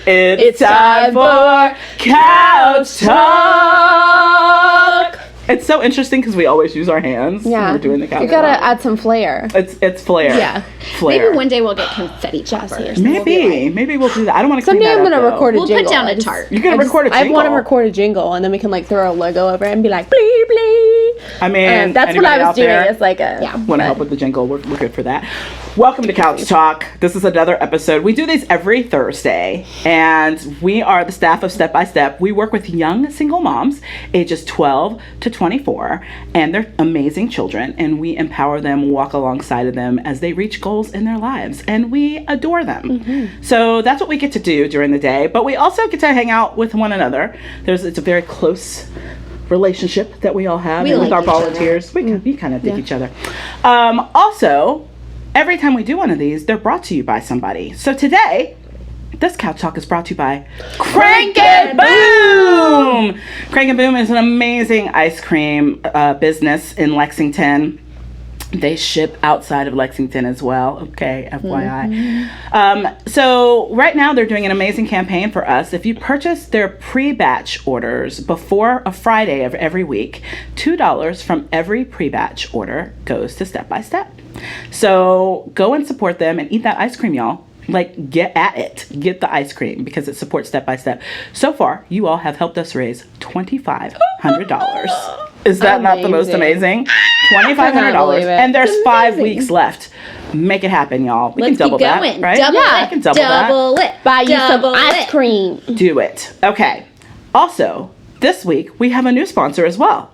It's time for Couch Talk. It's so interesting because we always use our hands when we're doing the couch. You gotta add some flair. It's flair. Yeah. Flair. Maybe one day we'll get confetti choppers. Maybe we'll do that. I don't want to clean Someday that I'm up, gonna record a We'll jingle. put down a tart. You're gonna record a jingle? I want to record a jingle, and then we can like throw a logo over it and be like, blee, blee. I mean, That's what I was doing. It's like a... Want to help with the jingle? We're good for that. Welcome to Couch Talk. This is another episode. We do these every Thursday, and we are the staff of Step by Step. We work with young single moms, ages 12 to 24, and they're amazing children, and we empower them, walk alongside of them as they reach goals in their lives, and we adore them. Mm-hmm. So that's what we get to do during the day, but we also get to hang out with one another. It's a very close relationship that we all have with our volunteers. We kind of dig each other. Also, every time we do one of these, they're brought to you by somebody. So today, this Couch Talk is brought to you by Crank and Boom! Crank and Boom is an amazing ice cream business in Lexington. They ship outside of Lexington as well. Okay, FYI. Mm-hmm. So right now they're doing an amazing campaign for us. If you purchase their pre-batch orders before a Friday of every week, $2 from every pre-batch order goes to Step by Step. So go and support them and eat that ice cream, y'all. Like, get at it. Get the ice cream because it supports Step by Step. So far, you all have helped us raise $2,500. Is that not the most amazing? $2,500. And there's 5 weeks left. Make it happen, y'all. We can double that, right? I can double it. Buy you some ice cream. Do it. Okay. Also, this week, we have a new sponsor as well.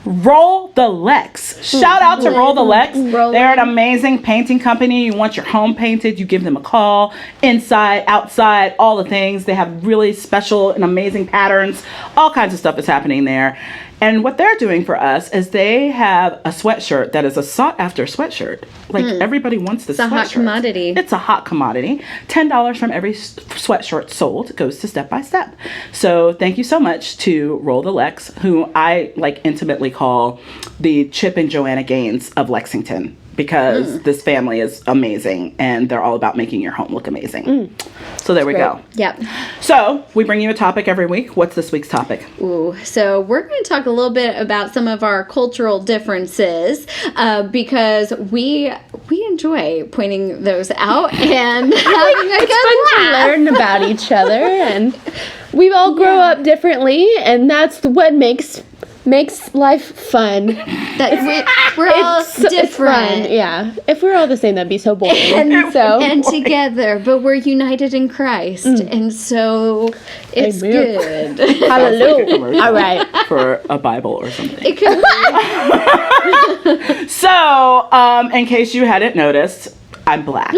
Roll the Lex. Shout out to Roll the Lex. They're an amazing painting company. You want your home painted, you give them a call. Inside, outside, all the things. They have really special and amazing patterns. All kinds of stuff is happening there. And what they're doing for us is they have a sweatshirt that is a sought-after sweatshirt. Like, everybody wants this sweatshirt. It's a hot commodity. It's a hot commodity. $10 from every sweatshirt sold goes to Step by Step. So thank you so much to Roll the Lex, who I intimately call the Chip and Joanna Gaines of Lexington, because this family is amazing and they're all about making your home look amazing. So there we go. Yep. So we bring you a topic every week. What's this week's topic? So we're going to talk a little bit about some of our cultural differences because we enjoy pointing those out and having a good to learn about each other, and we all grow up differently, and that's what makes life fun. That we're all different. It's fun, yeah. If we're all the same, that'd be so boring. And together, but we're united in Christ, and so it's Amen. good. Hallelujah. All right. For a Bible or something. It could be. So, in case you hadn't noticed, I'm black.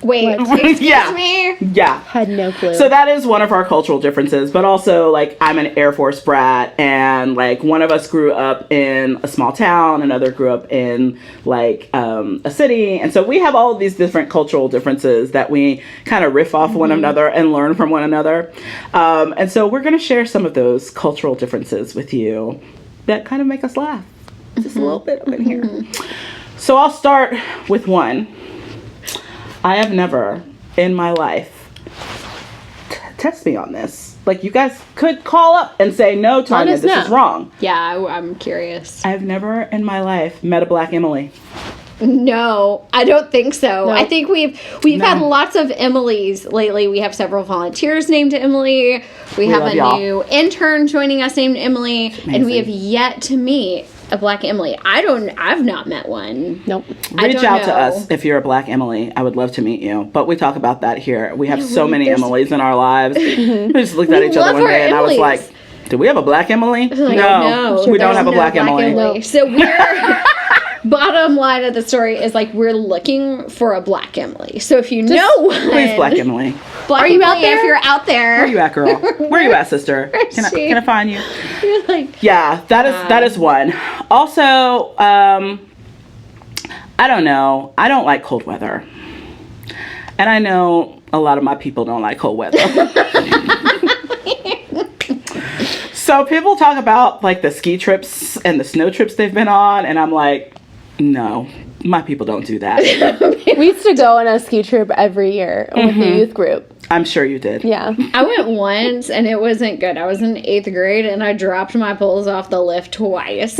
Wait, excuse me? Yeah. Had no clue. So that is one of our cultural differences, but also, I'm an Air Force brat, and, one of us grew up in a small town, another grew up in, a city, and so we have all of these different cultural differences that we kind of riff off one another and learn from one another. And so we're going to share some of those cultural differences with you that kind of make us laugh. Just a little bit up in here. So I'll start with one. I have never in my life, test me on this. You guys could call up and say, no, Tanya, this is wrong. Yeah, I'm curious. I've never in my life met a black Emily. No, I don't think so. No. I think we've had lots of Emilys lately. We have several volunteers named Emily. We have a new intern joining us named Emily. Amazing. And we have yet to meet a black Emily. I've not met one. Nope. Reach out to us if you're a black Emily. I would love to meet you. But we talk about that here. We have so many Emilys in our lives. We just looked at each other one day and I was like, do we have a black Emily? No, we don't have a black Emily. So we're... Bottom line of the story is we're looking for a black Emily. So if you know one, please, black Emily. Are you out there? If you're out there, where you at, girl? Where you at, sister? Can I find you? Yeah, that is one. Also, I don't know. I don't like cold weather, and I know a lot of my people don't like cold weather. So people talk about the ski trips and the snow trips they've been on, and I'm like, no, my people don't do that. We used to go on a ski trip every year with the youth group. I'm sure you did. Yeah. I went once and it wasn't good. I was in 8th grade and I dropped my poles off the lift twice.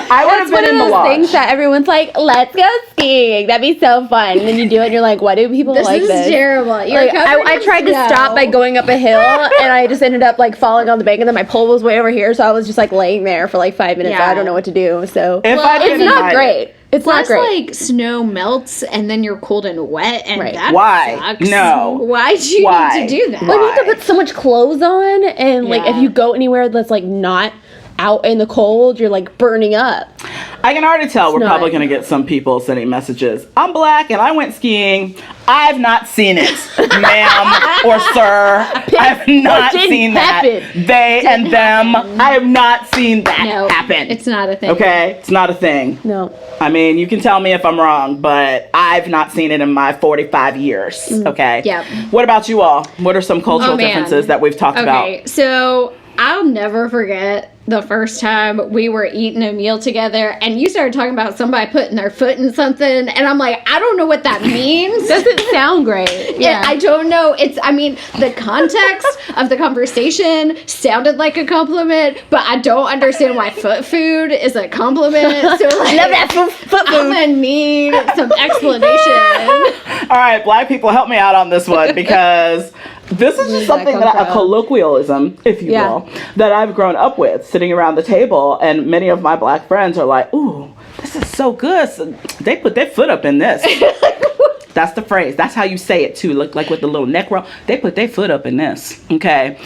I would have One been of in the those lodge. things that everyone's like, let's go skiing. That'd be so fun. And then you do it and you're like, why do people This like is this? terrible. You're Like, covered I in tried to snow. stop by going up a hill and I just ended up like falling on the bank and then my pole was way over here. So I was just like laying there for like 5 minutes. Yeah. I don't know what to do. So If Well, I'd it's been not invited- great. It's not Plus, great. like, snow melts and then you're cold and wet, and Right. that Why? sucks. No. Why'd you Why? need to do that? Why? Well, you have to put so much clothes on, and like if Yeah. you go anywhere that's like not out in the cold, you're like burning up. I can already tell we're not. probably going to get some people sending messages. I'm black and I went skiing. I've not seen it, ma'am or sir. I have not didn't seen that. happen. They and them. I have not seen that No, happen. it's not a thing. Okay? It's not a thing. No. I mean, you can tell me if I'm wrong, but I've not seen it in my 45 years. Okay? Yep. What about you all? What are some cultural Oh, man. differences that we've talked Okay, about? so I'll never forget the first time we were eating a meal together and you started talking about somebody putting their foot in something and I'm like, I don't know what that means. Doesn't sound great. Yeah, I don't know. I mean, the context of the conversation sounded like a compliment, but I don't understand why foot food is a compliment. So like, Love that foot I'm food. gonna need some explanation. All right, black people, help me out on this one because this is just that something come that a from? colloquialism, if you Yeah. will, that I've grown up with, sitting around the table, and many of my black friends are like, "Ooh, this is so good. So they put their foot up in this." That's the phrase. That's how you say it too. Look like with the little neck roll. They put their foot up in this. Okay,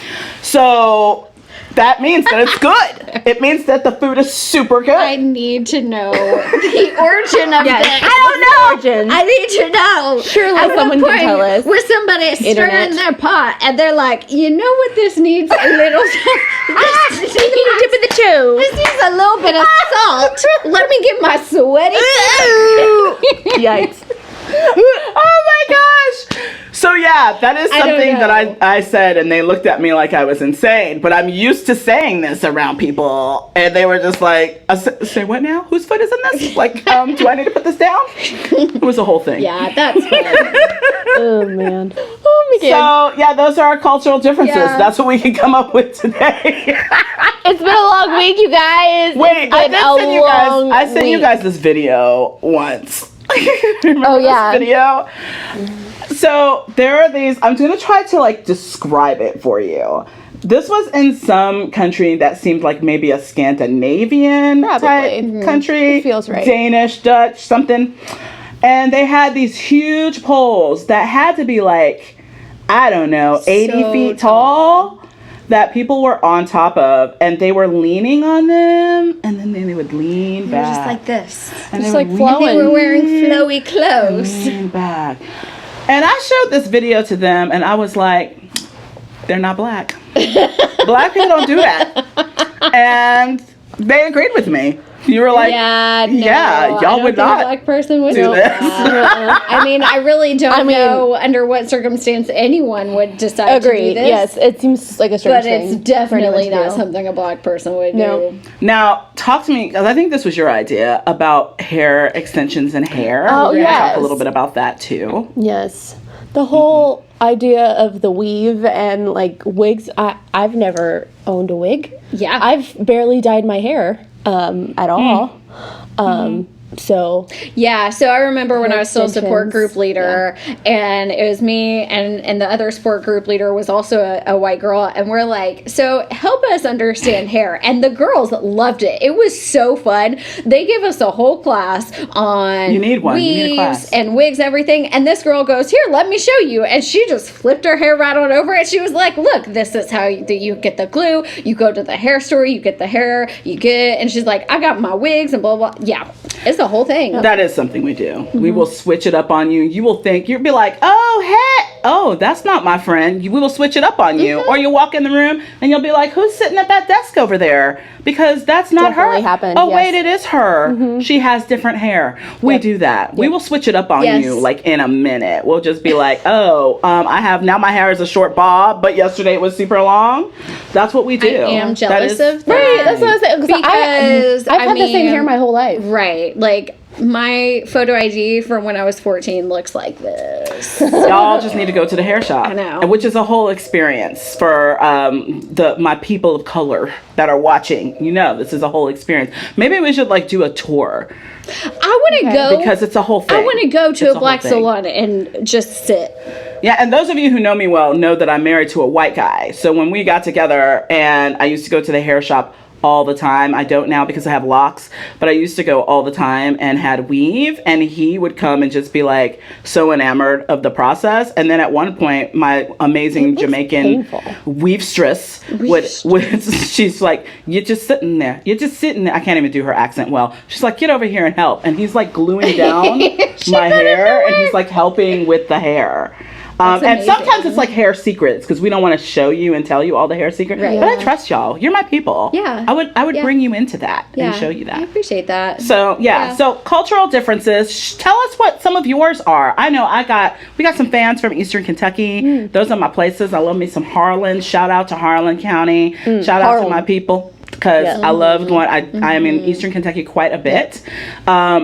so that means that it's good. It means that the food is super good. I need to know the origin of Yes. this. I don't know. Origin. I need to know. Surely At what someone can point tell us. Was somebody stirring Internet. their pot and they're like, you know what this needs a little this Dip in the chew. this needs a little bit of salt. Let me get my sweaty Yikes. Oh my gosh! So yeah, that is I don't something that know. I said, and they looked at me like I was insane. But I'm used to saying this around people, and they were just like, "Say what now? Whose foot is in this? Like, do I need to put this down?" It was a whole thing. Yeah, that's fun. Oh man. Oh my god. So yeah, those are our cultural differences. Yeah. That's what we can come up with today. It's been a long week, you guys. Wait, It's I been did a send you guys. long I sent you week. guys this video once. Remember Oh, yeah. this video? So there are these. I'm gonna try to like describe it for you. This was in some country that seemed like maybe a Scandinavian Probably. type country. It feels right. Danish, Dutch, something. And they had these huge poles that had to be like, I don't know, 80 So feet tall that people were on top of, and they were leaning on them, and then they would lean They're back. just like this. and Just they like would flowing. They were wearing flowy clothes. lean back. And I showed this video to them, and I was like, they're not black. Black people don't do that. And they agreed with me. You were like, Yeah, no, yeah, y'all I don't would think not a black person would do do this. that. I mean, I really don't mean- know under what circumstance anyone would decide to do Agreed. this. Yes, it seems like a strange But it's thing definitely for anyone to not do. something a black person would No. do. Now, talk to me, because I think this was your idea about hair extensions and hair. Oh, We're gonna talk yes. a little bit about that too. Yes. The whole idea of the weave and like wigs, I've never owned a wig. Yeah. I've barely dyed my hair at all. So Yeah, so I remember when I was still a support extensions, group leader, and it was me and the other support group leader was also a white girl, and we're like, so help us understand hair. And the girls loved it. It was so fun. They gave us a whole class on You need one. You need a weaves class. and wigs, everything. And this girl goes, here, let me show you. And she just flipped her hair right on over it. She was like, look, this is how you get the glue. You go to the hair store, you get the hair, and she's like, I got my wigs and blah, blah. Yeah, it's the whole thing. That is something we do. We will switch it up on you. You will think, you'll be like, oh, that's not my friend. We will switch it up on you. Or you'll walk in the room and you'll be like, who's sitting at that desk over there? Because that's not her. Definitely happened, Oh, yes. wait, it is her. She has different hair. We do that. We will switch it up on Yes. you like in a minute. We'll just be like, I have, now my hair is a short bob, but yesterday it was super long. That's what we do. I am jealous of that. right, that's what I was saying. Because, I've I had the same mean- hair my whole life. Right. Like, my photo ID from when I was 14 looks like this. Y'all just need to go to the hair shop. I know. Which is a whole experience for my people of color that are watching. You know, this is a whole experience. Maybe we should like do a tour I want to go because it's a whole thing. I want to go to It's a black whole thing. salon and just sit. Yeah, and those of you who know me well know that I'm married to a white guy. So when we got together, and I used to go to the hair shop all the time. I don't now because I have locks, but I used to go all the time and had weave, and he would come and just be like so enamored of the process. And then at one point, my amazing Jamaican painful. weavestress would she's like, you're just sitting there. You're just sitting there. I can't even do her accent well. She's like, get over here and help. And he's like gluing down my hair, and he's like helping with the hair. And amazing. sometimes it's like hair secrets because we don't want to show you and tell you all the hair secrets. Right. But I Yeah. trust y'all. You're my people. Yeah. I would Yeah. bring you into that Yeah. and show you I that. appreciate that. So Yeah. so cultural differences. Tell us what some of yours are. I know we got some fans from Eastern Kentucky. Those are my places. I love me some Harlan. Shout out to Harlan County. Shout out to Harlan. my people. Because Yeah. I love going, I am in Eastern Kentucky quite a bit.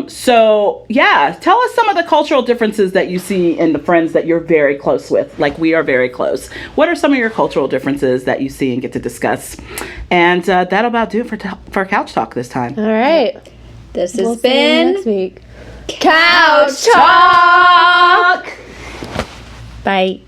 So, yeah, tell us some of the cultural differences that you see in the friends that you're very close with. Like, we are very close. What are some of your cultural differences that you see and get to discuss? And that'll about do it for Couch Talk this time. All right. This has We'll see you been next week. Couch Talk. Bye.